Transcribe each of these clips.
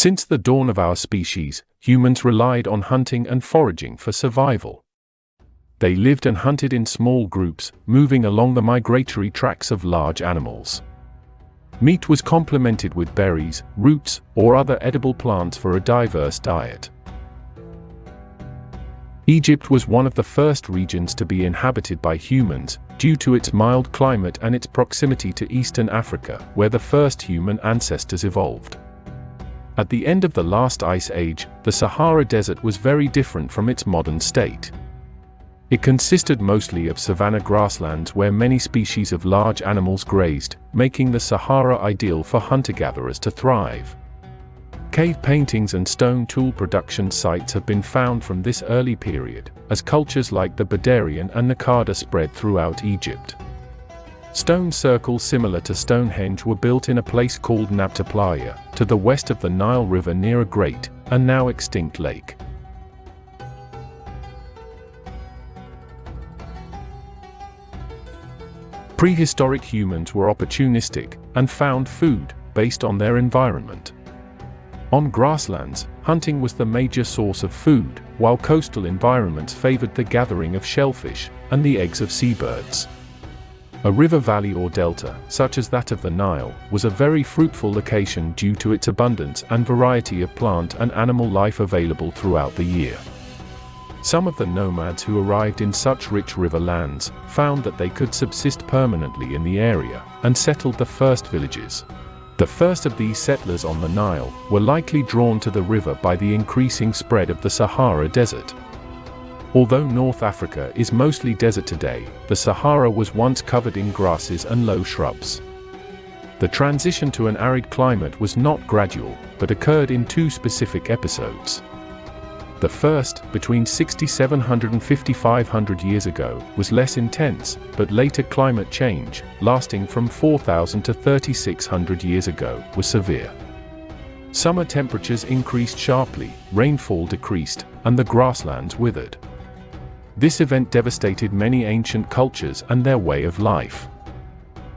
Since the dawn of our species, humans relied on hunting and foraging for survival. They lived and hunted in small groups, moving along the migratory tracks of large animals. Meat was complemented with berries, roots, or other edible plants for a diverse diet. Egypt was one of the first regions to be inhabited by humans, due to its mild climate and its proximity to Eastern Africa, where the first human ancestors evolved. At the end of the last ice age, the Sahara Desert was very different from its modern state. It consisted mostly of savanna grasslands where many species of large animals grazed, making the Sahara ideal for hunter-gatherers to thrive. Cave paintings and stone tool production sites have been found from this early period, as cultures like the Badarian and Naqada spread throughout Egypt. Stone circles similar to Stonehenge were built in a place called Nabta Playa, to the west of the Nile River near a great, and now extinct lake. Prehistoric humans were opportunistic, and found food, based on their environment. On grasslands, hunting was the major source of food, while coastal environments favored the gathering of shellfish, and the eggs of seabirds. A river valley or delta, such as that of the Nile, was a very fruitful location due to its abundance and variety of plant and animal life available throughout the year. Some of the nomads who arrived in such rich river lands found that they could subsist permanently in the area, and settled the first villages. The first of these settlers on the Nile were likely drawn to the river by the increasing spread of the Sahara Desert. Although North Africa is mostly desert today, the Sahara was once covered in grasses and low shrubs. The transition to an arid climate was not gradual, but occurred in two specific episodes. The first, between 6,700 and 5,500 years ago, was less intense, but later climate change, lasting from 4,000 to 3,600 years ago, was severe. Summer temperatures increased sharply, rainfall decreased, and the grasslands withered. This event devastated many ancient cultures and their way of life.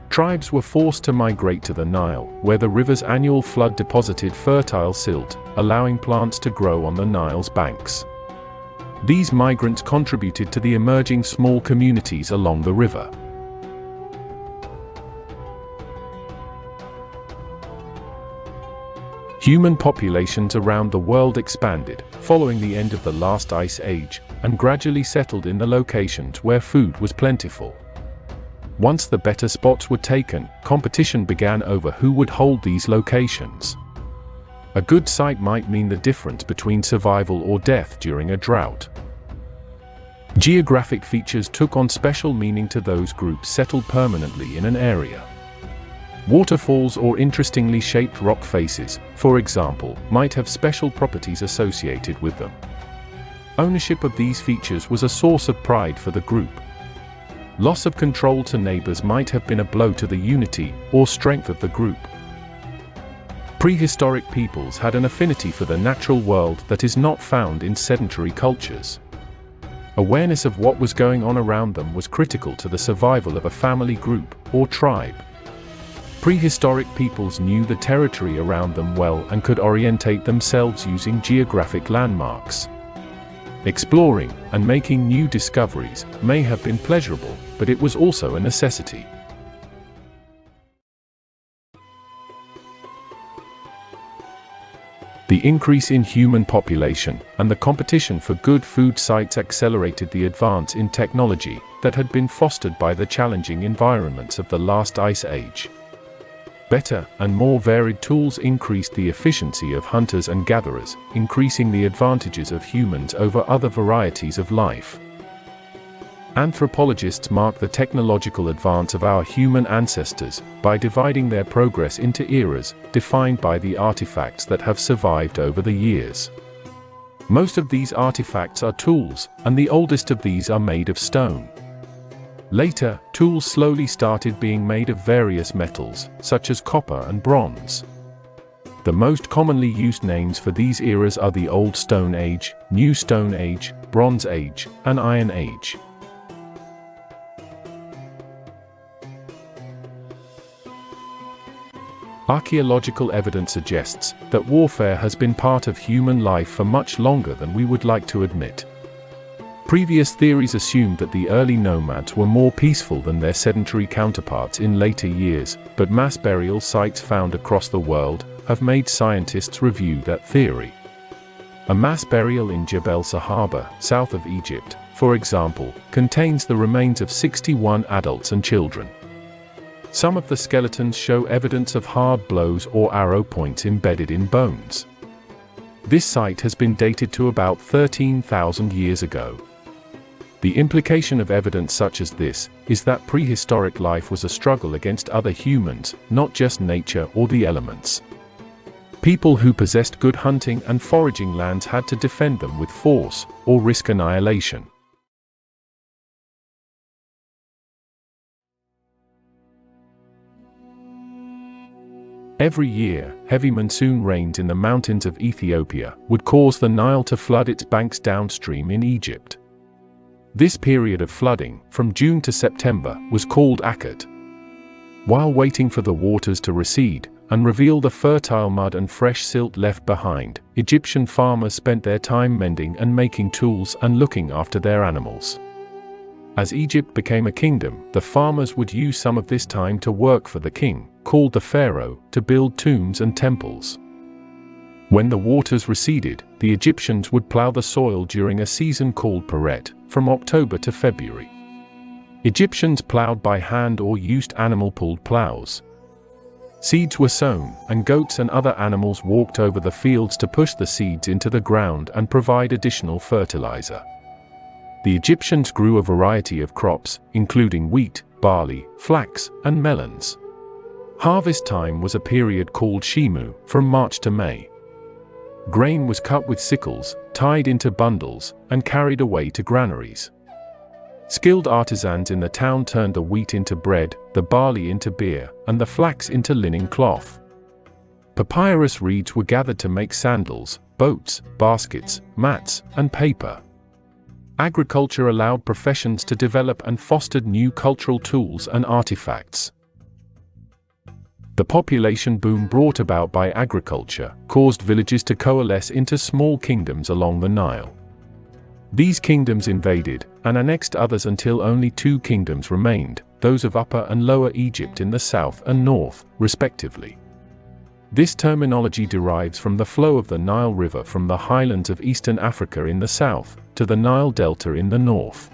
Tribes were forced to migrate to the Nile, where the river's annual flood deposited fertile silt, allowing plants to grow on the Nile's banks. These migrants contributed to the emerging small communities along the river. Human populations around the world expanded, following the end of the last ice age, and gradually settled in the locations where food was plentiful. Once the better spots were taken, competition began over who would hold these locations. A good site might mean the difference between survival or death during a drought. Geographic features took on special meaning to those groups settled permanently in an area. Waterfalls or interestingly shaped rock faces, for example, might have special properties associated with them. Ownership of these features was a source of pride for the group. Loss of control to neighbors might have been a blow to the unity or strength of the group. Prehistoric peoples had an affinity for the natural world that is not found in sedentary cultures. Awareness of what was going on around them was critical to the survival of a family group or tribe. Prehistoric peoples knew the territory around them well and could orientate themselves using geographic landmarks. Exploring and making new discoveries may have been pleasurable, but it was also a necessity. The increase in human population and the competition for good food sites accelerated the advance in technology that had been fostered by the challenging environments of the last ice age. Better and more varied tools increased the efficiency of hunters and gatherers, increasing the advantages of humans over other varieties of life. Anthropologists mark the technological advance of our human ancestors by dividing their progress into eras, defined by the artifacts that have survived over the years. Most of these artifacts are tools, and the oldest of these are made of stone. Later, tools slowly started being made of various metals, such as copper and bronze. The most commonly used names for these eras are the Old Stone Age, New Stone Age, Bronze Age, and Iron Age. Archaeological evidence suggests that warfare has been part of human life for much longer than we would like to admit. Previous theories assumed that the early nomads were more peaceful than their sedentary counterparts in later years, but mass burial sites found across the world have made scientists review that theory. A mass burial in Jebel Sahaba, south of Egypt, for example, contains the remains of 61 adults and children. Some of the skeletons show evidence of hard blows or arrow points embedded in bones. This site has been dated to about 13,000 years ago. The implication of evidence such as this is that prehistoric life was a struggle against other humans, not just nature or the elements. People who possessed good hunting and foraging lands had to defend them with force or risk annihilation. Every year, heavy monsoon rains in the mountains of Ethiopia would cause the Nile to flood its banks downstream in Egypt. This period of flooding, from June to September, was called Akut. While waiting for the waters to recede and reveal the fertile mud and fresh silt left behind, Egyptian farmers spent their time mending and making tools and looking after their animals. As Egypt became a kingdom, the farmers would use some of this time to work for the king, called the pharaoh, to build tombs and temples. When the waters receded, the Egyptians would plow the soil during a season called Peret, from October to February. Egyptians plowed by hand or used animal-pulled plows. Seeds were sown, and goats and other animals walked over the fields to push the seeds into the ground and provide additional fertilizer. The Egyptians grew a variety of crops, including wheat, barley, flax, and melons. Harvest time was a period called Shimu, from March to May. Grain was cut with sickles, tied into bundles, and carried away to granaries. Skilled artisans in the town turned the wheat into bread, the barley into beer, and the flax into linen cloth. Papyrus reeds were gathered to make sandals, boats, baskets, mats, and paper. Agriculture allowed professions to develop and fostered new cultural tools and artifacts. The population boom brought about by agriculture caused villages to coalesce into small kingdoms along the Nile. These kingdoms invaded and annexed others until only two kingdoms remained, those of Upper and Lower Egypt in the south and north, respectively. This terminology derives from the flow of the Nile River from the highlands of eastern Africa in the south to the Nile Delta in the north.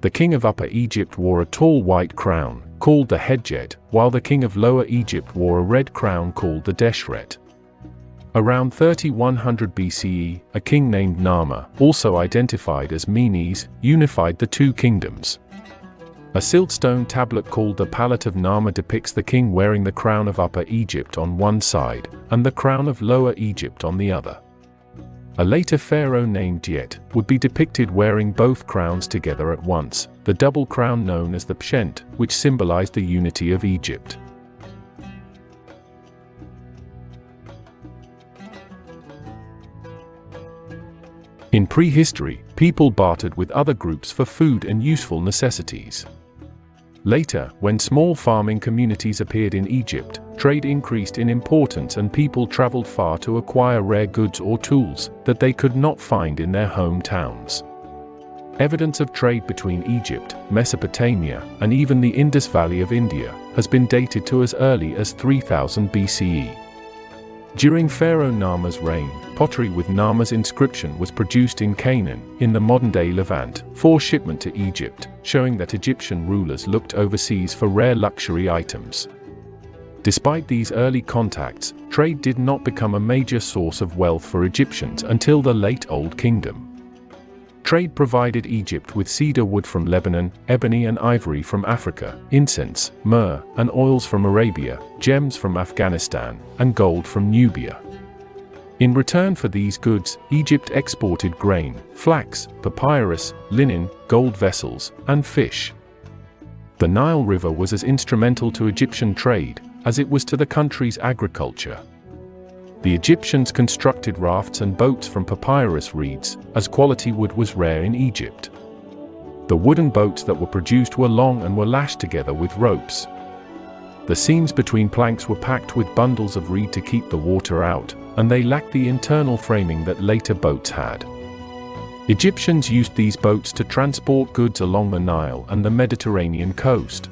The king of Upper Egypt wore a tall white crown, called the Hedjet, while the king of Lower Egypt wore a red crown called the Deshret. Around 3100 BCE, a king named Nama, also identified as Menes, unified the two kingdoms. A siltstone tablet called the Palette of Nama depicts the king wearing the crown of Upper Egypt on one side, and the crown of Lower Egypt on the other. A later pharaoh named Djet would be depicted wearing both crowns together at once, the double crown known as the Pshent, which symbolized the unity of Egypt. In prehistory, people bartered with other groups for food and useful necessities. Later, when small farming communities appeared in Egypt, trade increased in importance and people traveled far to acquire rare goods or tools that they could not find in their hometowns. Evidence of trade between Egypt, Mesopotamia, and even the Indus Valley of India has been dated to as early as 3000 BCE. During Pharaoh Nama's reign, pottery with Nama's inscription was produced in Canaan, in the modern-day Levant, for shipment to Egypt, showing that Egyptian rulers looked overseas for rare luxury items. Despite these early contacts, trade did not become a major source of wealth for Egyptians until the late Old Kingdom. Trade provided Egypt with cedar wood from Lebanon, ebony and ivory from Africa, incense, myrrh, and oils from Arabia, gems from Afghanistan, and gold from Nubia. In return for these goods, Egypt exported grain, flax, papyrus, linen, gold vessels, and fish. The Nile River was as instrumental to Egyptian trade as it was to the country's agriculture. The Egyptians constructed rafts and boats from papyrus reeds, as quality wood was rare in Egypt. The wooden boats that were produced were long and were lashed together with ropes. The seams between planks were packed with bundles of reed to keep the water out, and they lacked the internal framing that later boats had. Egyptians used these boats to transport goods along the Nile and the Mediterranean coast.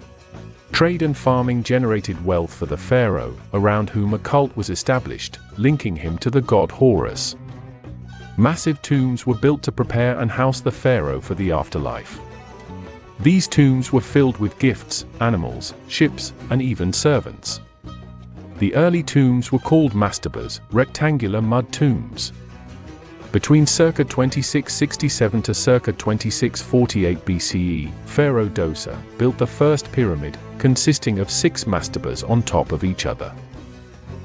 Trade and farming generated wealth for the pharaoh, around whom a cult was established, linking him to the god Horus. Massive tombs were built to prepare and house the pharaoh for the afterlife. These tombs were filled with gifts, animals, ships, and even servants. The early tombs were called mastabas, rectangular mud tombs. Between circa 2667 to circa 2648 BCE, Pharaoh Dosa built the first pyramid, consisting of 6 mastabas on top of each other.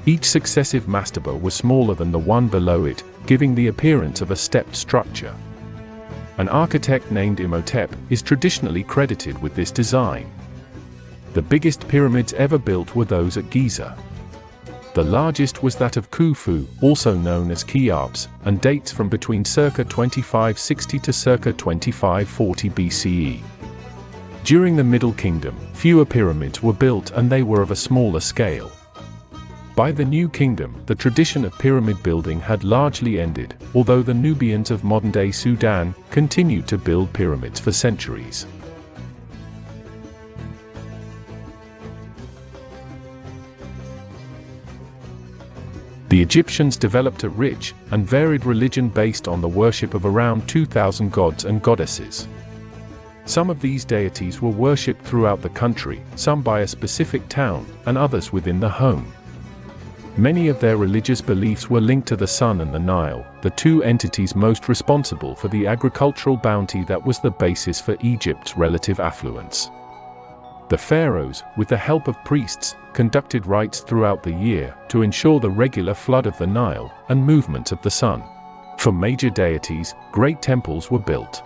Each successive mastaba was smaller than the one below it, giving the appearance of a stepped structure. An architect named Imhotep is traditionally credited with this design. The biggest pyramids ever built were those at Giza. The largest was that of Khufu, also known as Cheops, and dates from between circa 2560 to circa 2540 BCE. During the Middle Kingdom, fewer pyramids were built and they were of a smaller scale. By the New Kingdom, the tradition of pyramid building had largely ended, although the Nubians of modern-day Sudan continued to build pyramids for centuries. The Egyptians developed a rich and varied religion based on the worship of around 2,000 gods and goddesses. Some of these deities were worshipped throughout the country, some by a specific town, and others within the home. Many of their religious beliefs were linked to the sun and the Nile, the two entities most responsible for the agricultural bounty that was the basis for Egypt's relative affluence. The pharaohs, with the help of priests, conducted rites throughout the year to ensure the regular flood of the Nile and movement of the sun. For major deities, great temples were built.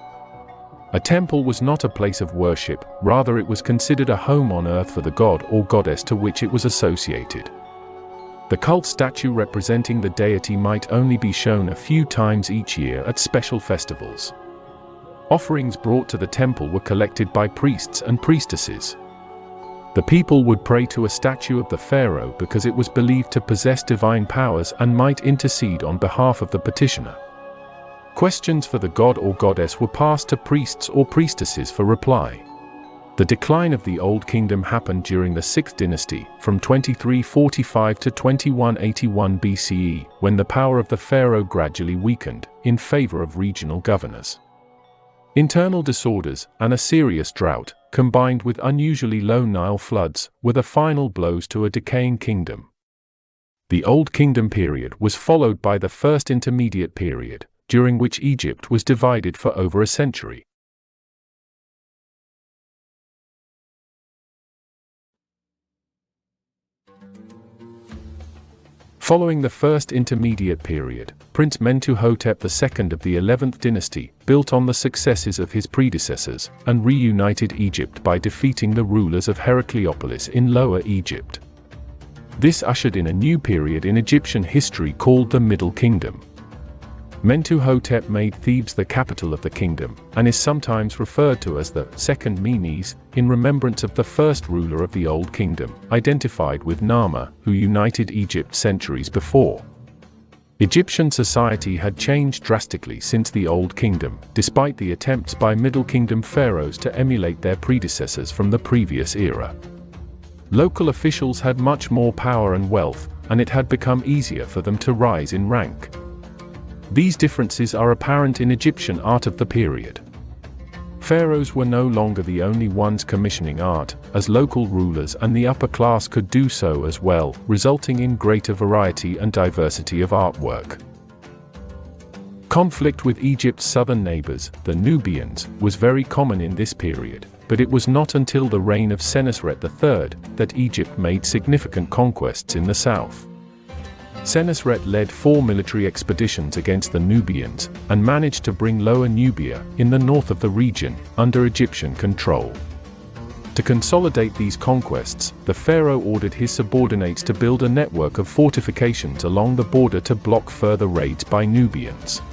A temple was not a place of worship, rather it was considered a home on earth for the god or goddess to which it was associated. The cult statue representing the deity might only be shown a few times each year at special festivals. Offerings brought to the temple were collected by priests and priestesses. The people would pray to a statue of the pharaoh because it was believed to possess divine powers and might intercede on behalf of the petitioner. Questions for the god or goddess were passed to priests or priestesses for reply. The decline of the Old Kingdom happened during the 6th dynasty, from 2345 to 2181 BCE, when the power of the pharaoh gradually weakened, in favor of regional governors. Internal disorders and a serious drought, combined with unusually low Nile floods, were the final blows to a decaying kingdom. The Old Kingdom period was followed by the First Intermediate period, during which Egypt was divided for over a century. Following the First Intermediate period, Prince Mentuhotep II of the 11th dynasty built on the successes of his predecessors and reunited Egypt by defeating the rulers of Heracleopolis in Lower Egypt. This ushered in a new period in Egyptian history called the Middle Kingdom. Mentuhotep made Thebes the capital of the kingdom, and is sometimes referred to as the Second Menes, in remembrance of the first ruler of the Old Kingdom, identified with Nama, who united Egypt centuries before. Egyptian society had changed drastically since the Old Kingdom, despite the attempts by Middle Kingdom pharaohs to emulate their predecessors from the previous era. Local officials had much more power and wealth, and it had become easier for them to rise in rank. These differences are apparent in Egyptian art of the period. Pharaohs were no longer the only ones commissioning art, as local rulers and the upper class could do so as well, resulting in greater variety and diversity of artwork. Conflict with Egypt's southern neighbors, the Nubians, was very common in this period, but it was not until the reign of Senusret III that Egypt made significant conquests in the south. Senusret led 4 military expeditions against the Nubians, and managed to bring Lower Nubia, in the north of the region, under Egyptian control. To consolidate these conquests, the pharaoh ordered his subordinates to build a network of fortifications along the border to block further raids by Nubians.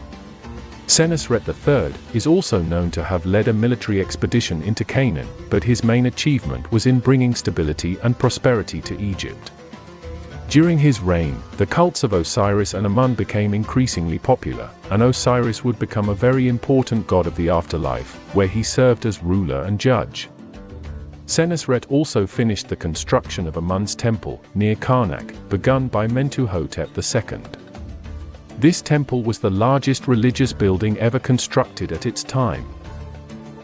Senusret III is also known to have led a military expedition into Canaan, but his main achievement was in bringing stability and prosperity to Egypt. During his reign, the cults of Osiris and Amun became increasingly popular, and Osiris would become a very important god of the afterlife, where he served as ruler and judge. Senusret also finished the construction of Amun's temple, near Karnak, begun by Mentuhotep II. This temple was the largest religious building ever constructed at its time.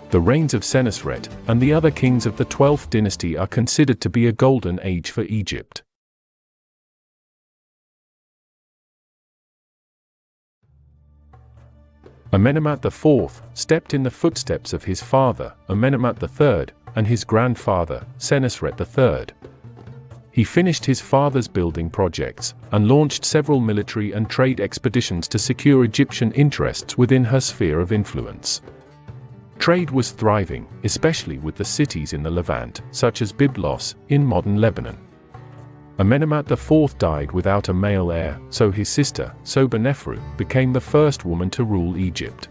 The reigns of Senusret and the other kings of the 12th dynasty are considered to be a golden age for Egypt. Amenemhat IV stepped in the footsteps of his father, Amenemhat III, and his grandfather, Senusret III. He finished his father's building projects, and launched several military and trade expeditions to secure Egyptian interests within her sphere of influence. Trade was thriving, especially with the cities in the Levant, such as Byblos, in modern Lebanon. Amenemhat IV died without a male heir, so his sister, Sobenefru, became the first woman to rule Egypt.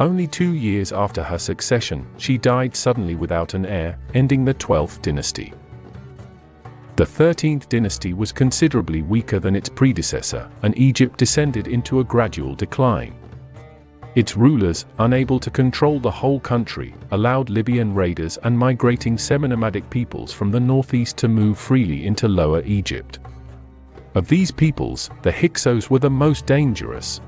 Only 2 years after her succession, she died suddenly without an heir, ending the 12th dynasty. The 13th dynasty was considerably weaker than its predecessor, and Egypt descended into a gradual decline. Its rulers, unable to control the whole country, allowed Libyan raiders and migrating semi-nomadic peoples from the northeast to move freely into Lower Egypt. Of these peoples, the Hyksos were the most dangerous.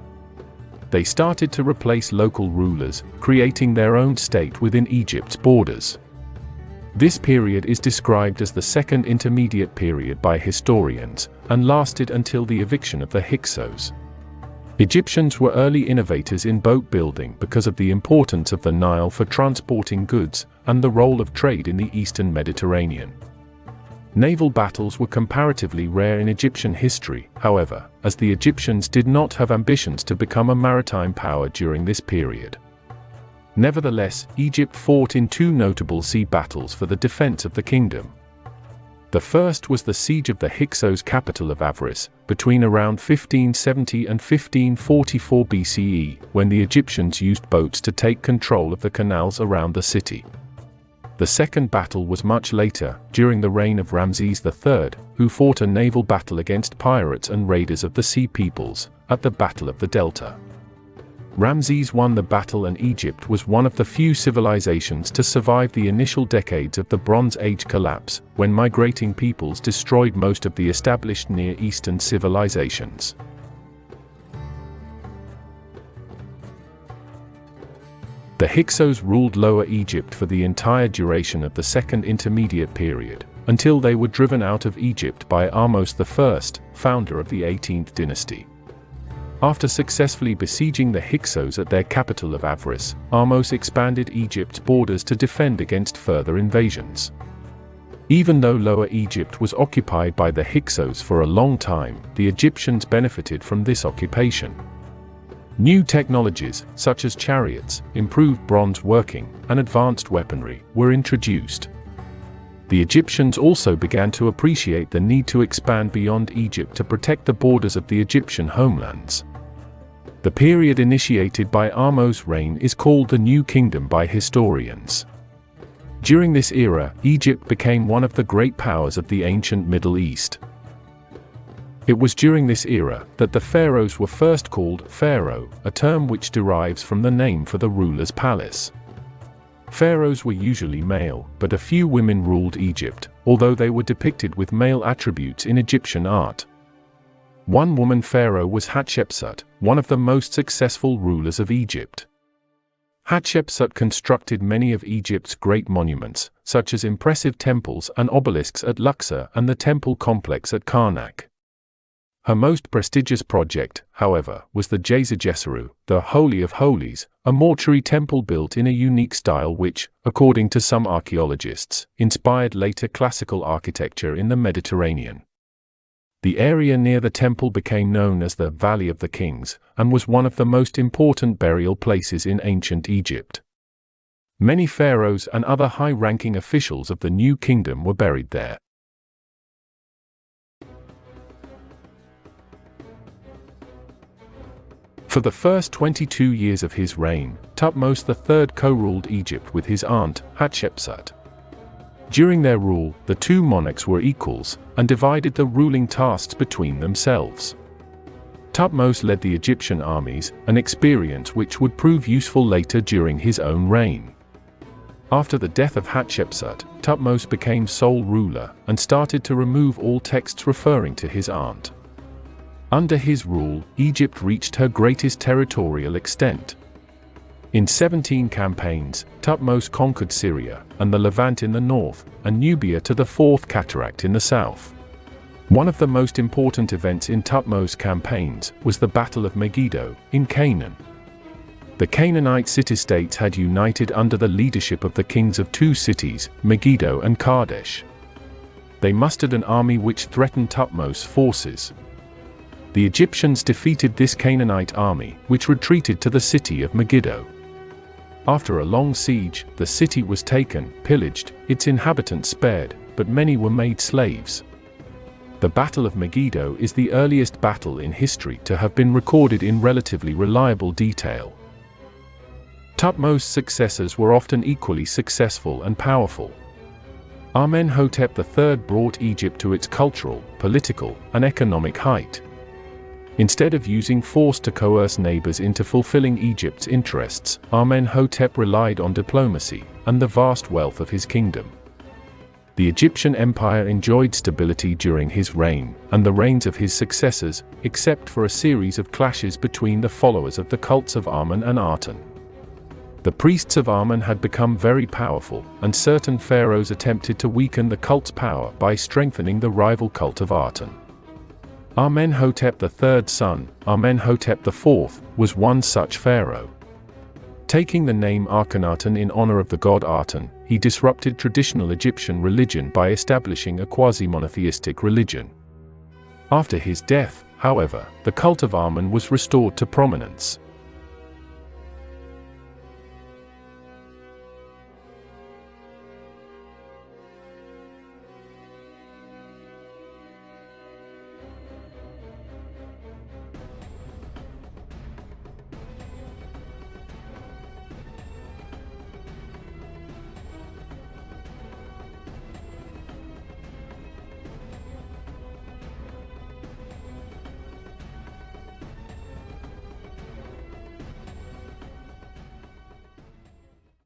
They started to replace local rulers, creating their own state within Egypt's borders. This period is described as the Second Intermediate Period by historians, and lasted until the eviction of the Hyksos. Egyptians were early innovators in boat building because of the importance of the Nile for transporting goods, and the role of trade in the eastern Mediterranean. Naval battles were comparatively rare in Egyptian history, however, as the Egyptians did not have ambitions to become a maritime power during this period. Nevertheless, Egypt fought in 2 notable sea battles for the defense of the kingdom. The first was the siege of the Hyksos capital of Avaris, between around 1570 and 1544 BCE, when the Egyptians used boats to take control of the canals around the city. The second battle was much later, during the reign of Ramses III, who fought a naval battle against pirates and raiders of the Sea Peoples, at the Battle of the Delta. Ramses won the battle, and Egypt was one of the few civilizations to survive the initial decades of the Bronze Age collapse, when migrating peoples destroyed most of the established Near Eastern civilizations. The Hyksos ruled Lower Egypt for the entire duration of the Second Intermediate Period, until they were driven out of Egypt by Ahmose I, founder of the 18th dynasty. After successfully besieging the Hyksos at their capital of Avaris, Ahmose expanded Egypt's borders to defend against further invasions. Even though Lower Egypt was occupied by the Hyksos for a long time, the Egyptians benefited from this occupation. New technologies, such as chariots, improved bronze working, and advanced weaponry, were introduced. The Egyptians also began to appreciate the need to expand beyond Egypt to protect the borders of the Egyptian homelands. The period initiated by Ahmose's reign is called the New Kingdom by historians. During this era, Egypt became one of the great powers of the ancient Middle East. It was during this era that the pharaohs were first called pharaoh, a term which derives from the name for the ruler's palace. Pharaohs were usually male, but a few women ruled Egypt, although they were depicted with male attributes in Egyptian art. One woman pharaoh was Hatshepsut, one of the most successful rulers of Egypt. Hatshepsut constructed many of Egypt's great monuments, such as impressive temples and obelisks at Luxor and the temple complex at Karnak. Her most prestigious project, however, was the Djeser, the Holy of Holies, a mortuary temple built in a unique style which, according to some archaeologists, inspired later classical architecture in the Mediterranean. The area near the temple became known as the Valley of the Kings, and was one of the most important burial places in ancient Egypt. Many pharaohs and other high-ranking officials of the New Kingdom were buried there. For the first 22 years of his reign, Thutmose III co-ruled Egypt with his aunt, Hatshepsut. During their rule, the two monarchs were equals, and divided the ruling tasks between themselves. Thutmose led the Egyptian armies, an experience which would prove useful later during his own reign. After the death of Hatshepsut, Thutmose became sole ruler, and started to remove all texts referring to his aunt. Under his rule, Egypt reached her greatest territorial extent. In 17 campaigns, Thutmose conquered Syria and the Levant in the north, and Nubia to the Fourth Cataract in the south. One of the most important events in Thutmose campaigns was the Battle of Megiddo, in Canaan. The Canaanite city-states had united under the leadership of the kings of two cities, Megiddo and Kadesh. They mustered an army which threatened Thutmose's forces. The Egyptians defeated this Canaanite army, which retreated to the city of Megiddo. After a long siege, the city was taken, pillaged, its inhabitants spared, but many were made slaves. The Battle of Megiddo is the earliest battle in history to have been recorded in relatively reliable detail. Thutmose's successors were often equally successful and powerful. Amenhotep III brought Egypt to its cultural, political, and economic height. Instead of using force to coerce neighbors into fulfilling Egypt's interests, Amenhotep relied on diplomacy and the vast wealth of his kingdom. The Egyptian empire enjoyed stability during his reign, and the reigns of his successors, except for a series of clashes between the followers of the cults of Amun and Aten. The priests of Amun had become very powerful, and certain pharaohs attempted to weaken the cult's power by strengthening the rival cult of Aten. Amenhotep III's son, Amenhotep IV, was one such pharaoh. Taking the name Akhenaten in honor of the god Aten, he disrupted traditional Egyptian religion by establishing a quasi-monotheistic religion. After his death, however, the cult of Amun was restored to prominence.